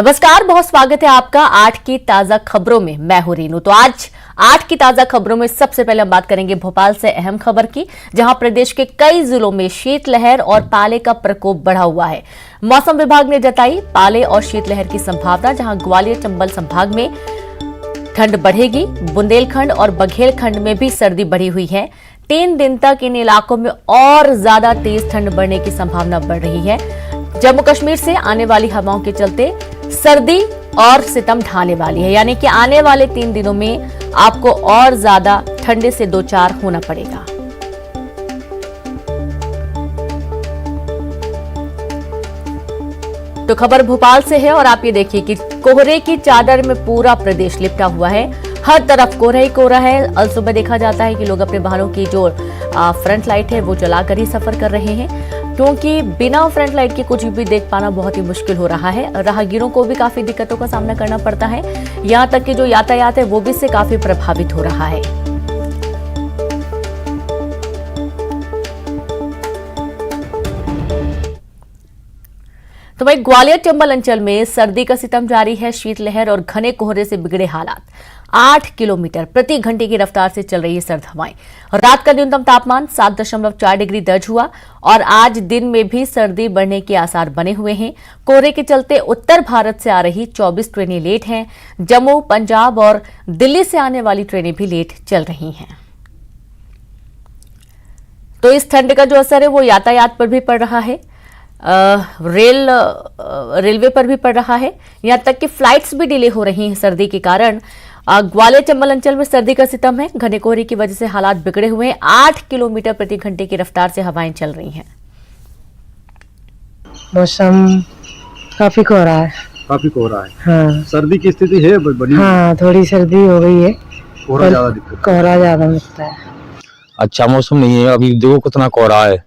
नमस्कार, बहुत स्वागत है आपका 8 की ताजा खबरों में। मैं हूं रीनू। तो आज 8 की ताजा खबरों में सबसे पहले हम बात करेंगे भोपाल से अहम खबर की, जहां प्रदेश के कई जिलों में शीतलहर और पाले का प्रकोप बढ़ा हुआ है। मौसम विभाग ने जताई पाले और शीतलहर की संभावना, जहां ग्वालियर चंबल संभाग में ठंड बढ़ेगी। बुंदेलखंड और बघेलखंड में भी सर्दी बढ़ी हुई है। 3 दिन तक इन इलाकों में और ज्यादा तेज ठंड बढ़ने की संभावना बढ़ रही है। जम्मू कश्मीर से आने वाली हवाओं के चलते सर्दी और सितम ढाने वाली है, यानी कि आने वाले 3 दिनों में आपको और ज्यादा ठंडे से दो चार होना पड़ेगा। तो खबर भोपाल से है और आप ये देखिए कि कोहरे की चादर में पूरा प्रदेश लिपटा हुआ है। हर तरफ कोहरा ही कोहरा है। अल सुबह देखा जाता है कि लोग अपने वाहनों की जो फ्रंट लाइट है वो जलाकर ही सफर कर रहे हैं, क्योंकि बिना फ्रंट लाइट के कुछ भी देख पाना बहुत ही मुश्किल हो रहा है। राहगीरों को भी काफी दिक्कतों का सामना करना पड़ता है। यहाँ तक कि जो यातायात है वो भी इससे काफी प्रभावित हो रहा है। तो वहीं ग्वालियर चंबल अंचल में सर्दी का सितम जारी है। शीतलहर और घने कोहरे से बिगड़े हालात। 8 किलोमीटर प्रति घंटे की रफ्तार से चल रही है सर्द हवाएं। रात का न्यूनतम तापमान 7.4 डिग्री दर्ज हुआ और आज दिन में भी सर्दी बढ़ने के आसार बने हुए हैं। कोहरे के चलते उत्तर भारत से आ रही 24 ट्रेनें लेट हैं। जम्मू, पंजाब और दिल्ली से आने वाली ट्रेनें भी लेट चल रही हैं। तो इस ठंड का जो असर है वो यातायात पर भी पड़ रहा है। रेलवे पर भी पड़ रहा है। यहां तक कि फ्लाइट्स भी डिले हो रही हैं सर्दी के कारण। ग्वालियर चंबल अंचल में सर्दी का सितम है। घने कोहरे की वजह से हालात बिगड़े हुए हैं। 8 किलोमीटर प्रति घंटे की रफ्तार से हवाएं चल रही हैं। मौसम काफी कोहरा है। हाँ। सर्दी की स्थिति है बड़ी। हाँ, थोड़ी सर्दी हो गई है। कोहरा ज्यादा मिलता है। अच्छा मौसम नहीं है। अभी देखो कितना कोहरा है,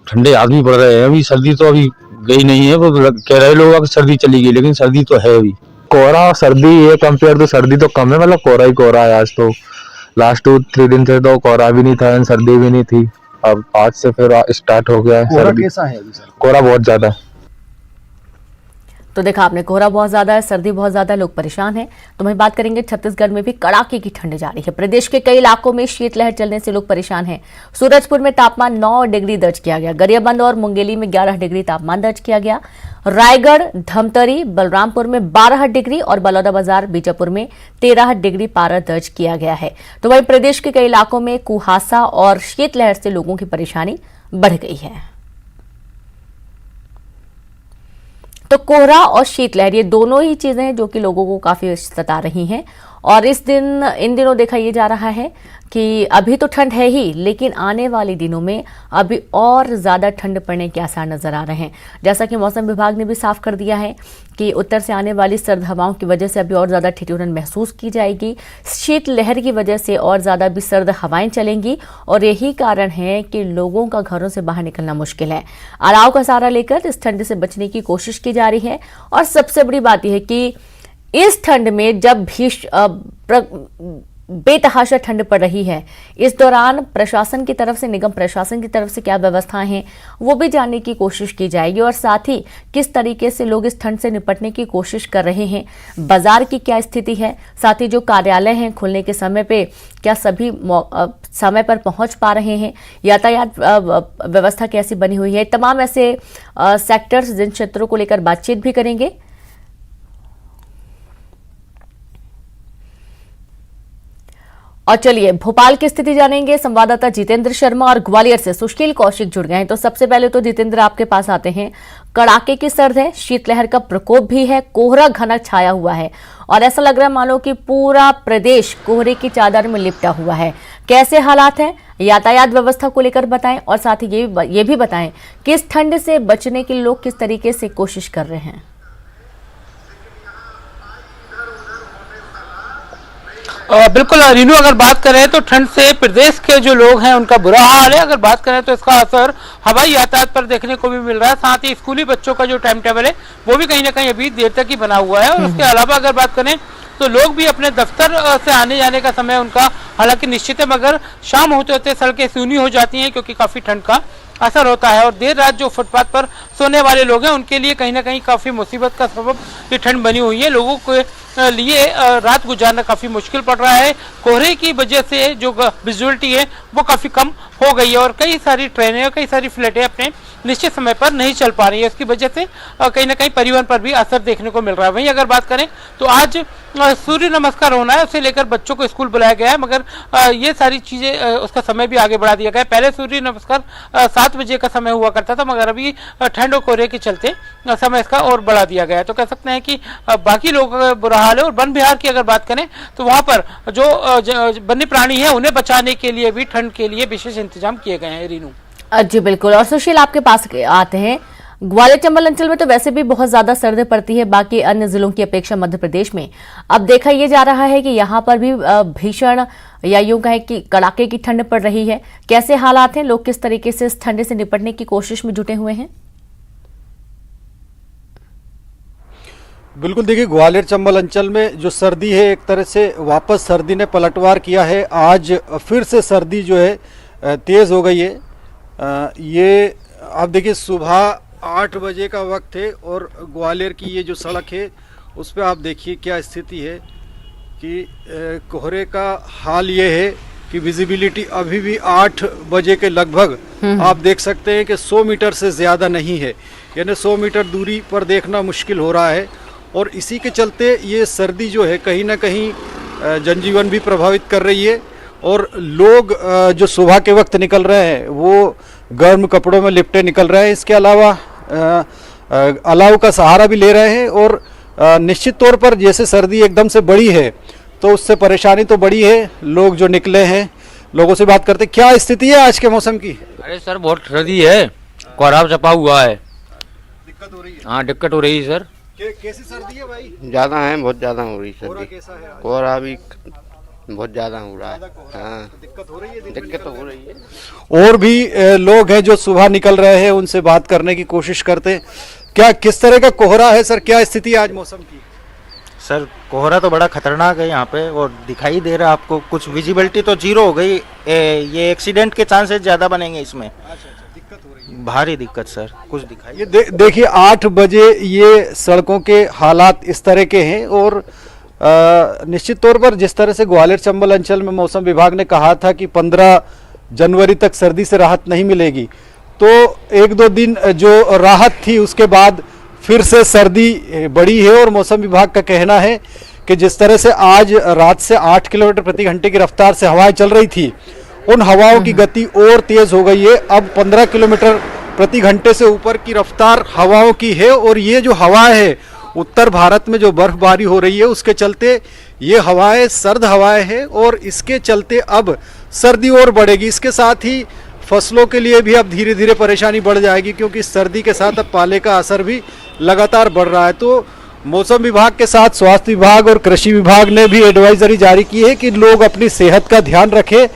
ठंडे आदमी पड़ रहे हैं। अभी सर्दी तो अभी गई नहीं है। वो कह रहे लोग अब सर्दी चली गई, लेकिन सर्दी तो है अभी। कोहरा सर्दी है कंपेयर तो सर्दी तो कम है। मतलब कोहरा ही कोहरा है। आज तो लास्ट 2-3 दिन से तो कोहरा भी नहीं था, सर्दी भी नहीं थी। अब आज से फिर स्टार्ट हो गया है सर्दी। कैसा है अभी सर? कोहरा बहुत ज्यादा है। तो देखा आपने, कोहरा बहुत ज्यादा है, सर्दी बहुत ज्यादा है, लोग परेशान हैं। तो वहीं बात करेंगे छत्तीसगढ़ में भी कड़ाके की ठंड जारी है। प्रदेश के कई इलाकों में शीतलहर चलने से लोग परेशान हैं। सूरजपुर में तापमान 9 डिग्री दर्ज किया गया। गरियाबंद और मुंगेली में 11 डिग्री तापमान दर्ज किया गया। रायगढ़, धमतरी, बलरामपुर में 12 डिग्री और बलौदाबाजार, बीजापुर में 13 डिग्री पारा दर्ज किया गया है। तो वहीं प्रदेश के कई इलाकों में कुहासा और शीतलहर से लोगों की परेशानी बढ़ गई है। तो कोहरा और शीतलहर ये दोनों ही चीजें हैं जो कि लोगों को काफी सता रही हैं। और इन दिनों देखा यह जा रहा है कि अभी तो ठंड है ही, लेकिन आने वाले दिनों में अभी और ज्यादा ठंड पड़ने के आसार नजर आ रहे हैं। जैसा कि मौसम विभाग ने भी साफ कर दिया है कि उत्तर से आने वाली सर्द हवाओं की वजह से अभी और ज्यादा ठिठुरन महसूस की जाएगी। शीतलहर की वजह से और ज्यादा भी सर्द हवाएं चलेंगी और यही कारण है कि लोगों का घरों से बाहर निकलना मुश्किल है। अलाव का सहारा लेकर इस ठंड से बचने की कोशिश की जा रही है। और सबसे बड़ी बात यह है कि इस ठंड में जब भी बेतहाशा ठंड पड़ रही है, इस दौरान प्रशासन की तरफ से, निगम प्रशासन की तरफ से क्या व्यवस्थाएं हैं वो भी जानने की कोशिश की जाएगी। और साथ ही किस तरीके से लोग इस ठंड से निपटने की कोशिश कर रहे हैं, बाजार की क्या स्थिति है, साथ ही जो कार्यालय हैं खुलने के समय पे क्या सभी समय पर पहुंच पा रहे हैं, यातायात व्यवस्था कैसी बनी हुई है, तमाम ऐसे सेक्टर्स, जिन क्षेत्रों को लेकर बातचीत भी करेंगे। और चलिए भोपाल की स्थिति जानेंगे। संवाददाता जितेंद्र शर्मा और ग्वालियर से सुशील कौशिक जुड़ गए हैं। तो सबसे पहले तो जितेंद्र, आपके पास आते हैं। कड़ाके की सर्द है, शीतलहर का प्रकोप भी है, कोहरा घना छाया हुआ है और ऐसा लग रहा है मानो कि पूरा प्रदेश कोहरे की चादर में लिपटा हुआ है। कैसे हालात हैं, यातायात व्यवस्था को लेकर बताएं और साथ ही ये भी बताएं कि इस ठंड से बचने के लिए लोग किस तरीके से कोशिश कर रहे हैं। बिल्कुल रीनू, अगर बात करें तो ठंड से प्रदेश के जो लोग हैं उनका बुरा हाल है। अगर बात करें तो इसका असर हवाई यातायात पर देखने को भी मिल रहा है। साथ ही स्कूली बच्चों का जो टाइम टेबल है वो भी कहीं ना कहीं अभी देर तक ही बना हुआ है। और उसके अलावा अगर बात करें तो लोग भी अपने दफ्तर से आने जाने का समय उनका हालांकि निश्चित है, मगर शाम होते होते सड़कें सूनी हो जाती हैं क्योंकि काफी ठंड का असर होता है। और देर रात जो फुटपाथ पर सोने वाले लोग हैं उनके लिए कहीं ना कहीं काफ़ी मुसीबत का सबब ये ठंड बनी हुई है। लोगों के लिए रात गुजारना काफ़ी मुश्किल पड़ रहा है। कोहरे की वजह से जो विजिबिलिटी है वो काफ़ी कम हो गई है और कई सारी ट्रेनें और कई सारी फ्लाइटें अपने निश्चित समय पर नहीं चल पा रही है। उसकी वजह से कहीं ना कहीं परिवहन पर भी असर देखने को मिल रहा है। वहीं अगर बात करें तो आज सूर्य नमस्कार होना है, उसे लेकर बच्चों को स्कूल बुलाया गया है, मगर ये सारी चीज़ें उसका समय भी आगे बढ़ा दिया गया है। पहले सूर्य नमस्कार 7 बजे का समय हुआ करता था, मगर अभी ठंड और कोहरे के चलते समय इसका और बढ़ा दिया गया है। तो कह सकते हैं कि बाकी लोगों का बुरा हाल है। और वन विहार की अगर बात करें तो वहाँ पर जो वन्य प्राणी है उन्हें बचाने के लिए भी ठंड के लिए विशेष इंतजाम किए गए हैं। रीनू जी बिल्कुल। और सुशील, आपके पास आते हैं, ग्वालियर चंबल अंचल में तो वैसे भी बहुत ज्यादा सर्दी पड़ती है बाकी अन्य जिलों की अपेक्षा मध्य प्रदेश में। अब देखा यह जा रहा है कि यहाँ पर भी भीषण या यूं कहें कि कड़ाके की ठंड पड़ रही है। कैसे हालात हैं, लोग किस तरीके से इस ठंड से निपटने की कोशिश में जुटे हुए हैं? बिल्कुल, देखिए ग्वालियर चंबल अंचल में जो सर्दी है, एक तरह से वापस सर्दी ने पलटवार किया है। आज फिर से सर्दी जो है तेज़ हो गई है। ये आप देखिए सुबह 8 बजे का वक्त है और ग्वालियर की ये जो सड़क है उस पर आप देखिए क्या स्थिति है कि कोहरे का हाल ये है कि विजिबिलिटी अभी भी 8 बजे के लगभग आप देख सकते हैं कि 100 मीटर से ज़्यादा नहीं है, यानी 100 मीटर दूरी पर देखना मुश्किल हो रहा है। और इसी के चलते ये सर्दी जो है कहीं ना कहीं जनजीवन भी प्रभावित कर रही है और लोग जो सुबह के वक्त निकल रहे हैं वो गर्म कपड़ों में लिपटे निकल रहे हैं। इसके अलावा अलाव का सहारा भी ले रहे हैं और निश्चित तौर पर जैसे सर्दी एकदम से बढ़ी है तो उससे परेशानी तो बढ़ी है। लोग जो निकले हैं, लोगों से बात करते, क्या स्थिति है आज के मौसम की? अरे सर बहुत सर्दी है, कोहरा छपा हुआ है, दिक्कत हो रही है। हाँ दिक्कत हो रही है सर। कैसी सर्दी है भाई? ज़्यादा है, बहुत ज़्यादा हो रही कोहरा सर्दी। कैसा है? कोहरा भी बहुत ज़्यादा हो रहा है। हाँ, दिक्कत हो रही है। दिक्कत तो हो रही है। और भी लोग हैं जो सुबह निकल रहे हैं, उनसे बात करने की कोशिश करते हैं। क्या किस तरह का कोहरा है सर, क्या स्थिति है आज मौसम की? सर कोहरा तो बड़ा खतरनाक है यहाँ पे और दिखाई दे रहा है आपको, कुछ विजिबिलिटी तो जीरो हो गई। ये एक्सीडेंट के चांसेस ज़्यादा बनेंगे इसमें। दिक्कत हो रही है, भारी दिक्कत सर, कुछ दिखाई। ये देखिए 8 बजे ये सड़कों के हालात इस तरह के हैं और निश्चित तौर पर जिस तरह से ग्वालियर चंबल अंचल में मौसम विभाग ने कहा था कि 15 जनवरी तक सर्दी से राहत नहीं मिलेगी, तो 1-2 दिन जो राहत थी उसके बाद फिर से सर्दी बढ़ी है। और मौसम विभाग का कहना है कि जिस तरह से आज रात से 8 किलोमीटर प्रति घंटे की रफ्तार से हवाएं चल रही थी, उन हवाओं की गति और तेज हो गई है। अब 15 किलोमीटर प्रति घंटे से ऊपर की रफ्तार हवाओं की है और ये जो हवाएं है उत्तर भारत में जो बर्फबारी हो रही है उसके चलते ये हवाएं सर्द हवाएं हैं और इसके चलते अब सर्दी और बढ़ेगी। इसके साथ ही फसलों के लिए भी अब धीरे धीरे परेशानी बढ़ जाएगी क्योंकि सर्दी के साथ अब पाले का असर भी लगातार बढ़ रहा है। तो मौसम विभाग के साथ स्वास्थ्य विभाग और कृषि विभाग ने भी एडवाइजरी जारी की है कि लोग अपनी सेहत का ध्यान रखें,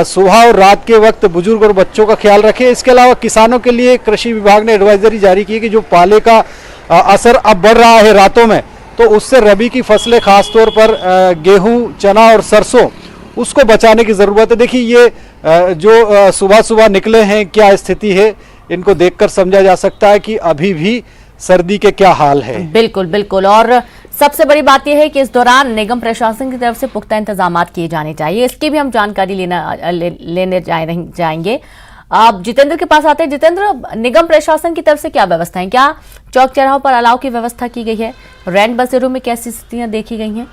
सुबह और रात के वक्त बुजुर्ग और बच्चों का ख्याल रखें। इसके अलावा किसानों के लिए कृषि विभाग ने एडवाइजरी जारी की है कि जो पाले का असर अब बढ़ रहा है रातों में, तो उससे रबी की फसलें खासतौर पर गेहूं, चना और सरसों, उसको बचाने की ज़रूरत है। देखिए ये जो सुबह सुबह निकले हैं, क्या स्थिति है, इनको देखकर समझा जा सकता है कि अभी भी सर्दी के क्या हाल है। बिल्कुल बिल्कुल। और सबसे बड़ी बात यह है कि इस दौरान निगम प्रशासन की तरफ से पुख्ता इंतजाम किए जाने चाहिए, इसकी भी हम जानकारी लेने जाएंगे। आप जितेंद्र के पास आते हैं। जितेंद्र, निगम प्रशासन की तरफ से क्या व्यवस्था है? क्या चौक चौराहों पर अलाव की व्यवस्था की गई है? रैन बसेरों में कैसी स्थितियां देखी गई हैं?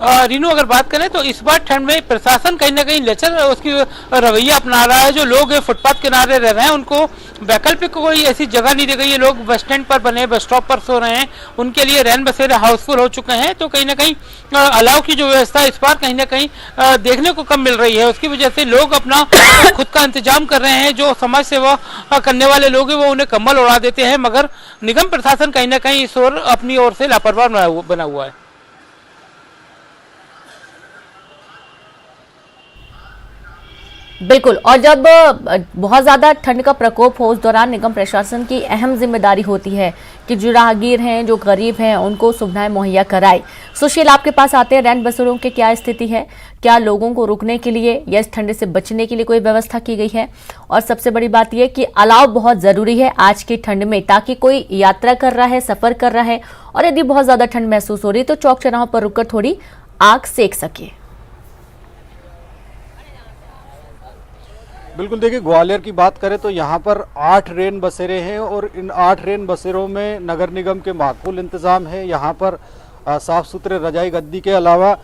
रीनू अगर बात करें तो इस बार ठंड में प्रशासन कहीं ना कहीं लेचर उसकी रवैया अपना रहा है। जो लोग फुटपाथ किनारे रह रहे हैं उनको वैकल्पिक कोई ऐसी जगह नहीं दी गई है। लोग बस स्टैंड पर बने बस स्टॉप पर सो रहे हैं, उनके लिए रैन बसेरे हाउसफुल हो चुके हैं। तो कहीं ना कहीं अलाव की जो व्यवस्था इस बार कहीं ना कहीं देखने को कम मिल रही है। उसकी वजह से लोग अपना खुद का इंतजाम कर रहे हैं। जो समाज सेवा करने वाले लोग हैं वो उन्हें कम्बल उड़ा देते हैं, मगर निगम प्रशासन कहीं ना कहीं इस ओर अपनी ओर से लापरवाह बना हुआ है। बिल्कुल। और जब बहुत ज्यादा ठंड का प्रकोप हो उस दौरान निगम प्रशासन की अहम जिम्मेदारी होती है कि जो राहगीर हैं, जो गरीब हैं, उनको सुविधाएं मुहैया कराए। सुशील, आपके पास आते हैं, रैन बसेरों की क्या स्थिति है? क्या लोगों को रुकने के लिए या इस ठंड से बचने के लिए कोई व्यवस्था की गई है? और सबसे बड़ी बात यह कि अलाव बहुत जरूरी है आज की ठंड में, ताकि कोई यात्रा कर रहा है, सफर कर रहा है और यदि बहुत ज्यादा ठंड महसूस हो रही है तो चौक चौराहों पर रुककर थोड़ी आग सेक सके। बिल्कुल, देखिए ग्वालियर की बात करें तो यहाँ पर 8 रेन बसेरे हैं और इन 8 रेन बसेरों में नगर निगम के माकूल इंतज़ाम है। यहाँ पर साफ़ सुथरे रजाई गद्दी के अलावा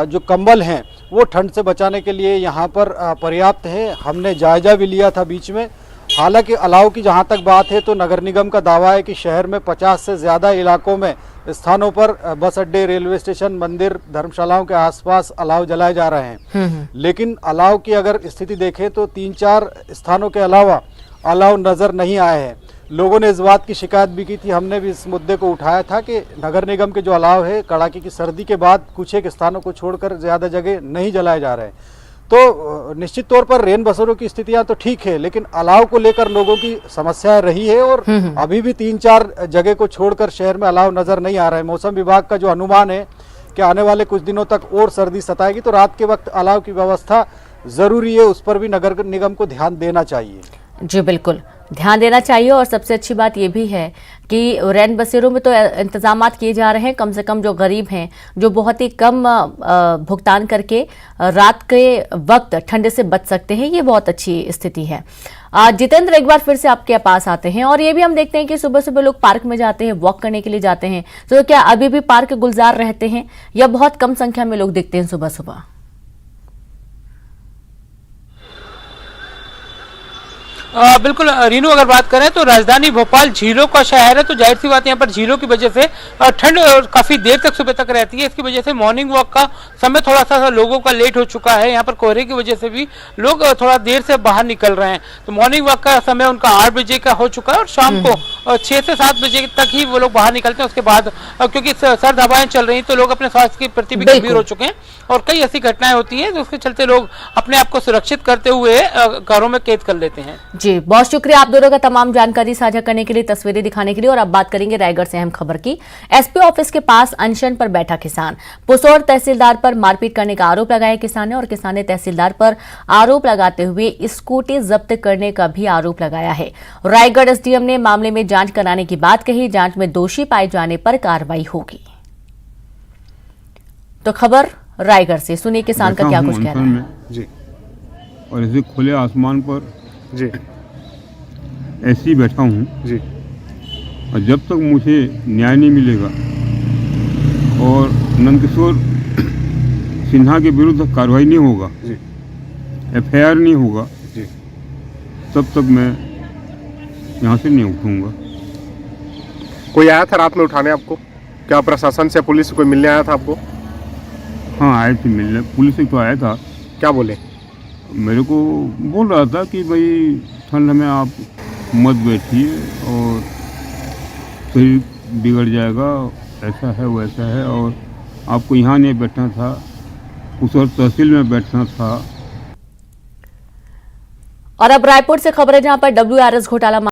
जो कंबल हैं वो ठंड से बचाने के लिए यहाँ पर पर्याप्त है। हमने जायजा भी लिया था बीच में। हालांकि अलाव की जहाँ तक बात है तो नगर निगम का दावा है कि शहर में 50 से ज़्यादा इलाकों में स्थानों पर बस अड्डे, रेलवे स्टेशन, मंदिर, धर्मशालाओं के आसपास अलाव जलाए जा रहे हैं। लेकिन अलाव की अगर स्थिति देखें तो 3-4 स्थानों के अलावा अलाव नज़र नहीं आए हैं। लोगों ने इस बात की शिकायत भी की थी, हमने भी इस मुद्दे को उठाया था कि नगर निगम के जो अलाव है कड़ाके की सर्दी के बाद कुछ एक स्थानों को छोड़कर ज़्यादा जगह नहीं जलाए जा रहे हैं। तो निश्चित तौर पर रेन बसेरों की स्थितियां तो ठीक है, लेकिन अलाव को लेकर लोगों की समस्या रही है और अभी भी 3-4 जगह को छोड़कर शहर में अलाव नजर नहीं आ रहा है। मौसम विभाग का जो अनुमान है कि आने वाले कुछ दिनों तक और सर्दी सताएगी, तो रात के वक्त अलाव की व्यवस्था जरूरी है, उस पर भी नगर निगम को ध्यान देना चाहिए। जी बिल्कुल, ध्यान देना चाहिए। और सबसे अच्छी बात यह भी है कि रैन बसेरों में तो इंतजामात किए जा रहे हैं, कम से कम जो गरीब हैं, जो बहुत ही कम भुगतान करके रात के वक्त ठंड से बच सकते हैं, ये बहुत अच्छी स्थिति है। जितेंद्र, एक बार फिर से आपके पास आते हैं और ये भी हम देखते हैं कि सुबह सुबह लोग पार्क में जाते हैं, वॉक करने के लिए जाते हैं, तो क्या अभी भी पार्क गुलजार रहते हैं या बहुत कम संख्या में लोग दिखते हैं सुबह सुबह? बिल्कुल रीनू, अगर बात करें तो राजधानी भोपाल झीलों का शहर है, तो जाहिर सी बात है यहाँ पर झीलों की वजह से ठंड काफी देर तक सुबह तक रहती है। इसकी वजह से मॉर्निंग वॉक का समय थोड़ा सा लोगों का लेट हो चुका है। यहाँ पर कोहरे की वजह से भी लोग थोड़ा देर से बाहर निकल रहे हैं, तो मॉर्निंग वॉक का समय उनका 8 बजे का हो चुका है और शाम को 6 से 7 बजे तक ही वो लोग बाहर निकलते हैं। उसके बाद क्योंकि सर्द हवाएं चल रही तो लोग अपने स्वास्थ्य के प्रति भी गंभीर हो चुके हैं और कई ऐसी घटनाएं होती हैं जिसके चलते लोग अपने आप को सुरक्षित करते हुए घरों में कैद कर लेते हैं। जी, बहुत शुक्रिया आप दोनों का तमाम जानकारी साझा करने के लिए, तस्वीरें दिखाने के लिए। और अब बात करेंगे रायगढ़ से अहम खबर की। एसपी ऑफिस के पास अनशन पर बैठा किसान, पुसौर तहसीलदार पर मारपीट करने का आरोप लगाया किसान ने और किसान ने तहसीलदार पर आरोप लगाते हुए स्कूटी जब्त करने का भी आरोप लगाया है। रायगढ़ एसडीएम ने मामले में जांच कराने की बात कही, जांच में दोषी पाए जाने पर कार्रवाई होगी। तो खबर रायगढ़ से, सुनिए किसान का क्या कुछ कहना है। जी, और ऐसे खुले आसमान पर जी ऐसे ही बैठा हूँ जी, और जब तक मुझे न्याय नहीं मिलेगा और नंदकिशोर सिन्हा के विरुद्ध कार्रवाई नहीं होगा जी, एफआईआर नहीं होगा जी, तब तक मैं यहाँ से नहीं उठूँगा। कोई आया था रात में उठाने आपको? क्या प्रशासन से, पुलिस से कोई मिलने आया था आपको? हाँ, आए थे मिलने, पुलिस से तो आया था। क्या बोले? मेरे को बोल रहा था कि भाई ठंड में आप मत बैठिए और शरीर बिगड़ जाएगा, ऐसा है वैसा है, और आपको यहाँ नहीं बैठना था, उस और तहसील में बैठना था। और अब रायपुर से खबर है जहां पर WRS घोटाला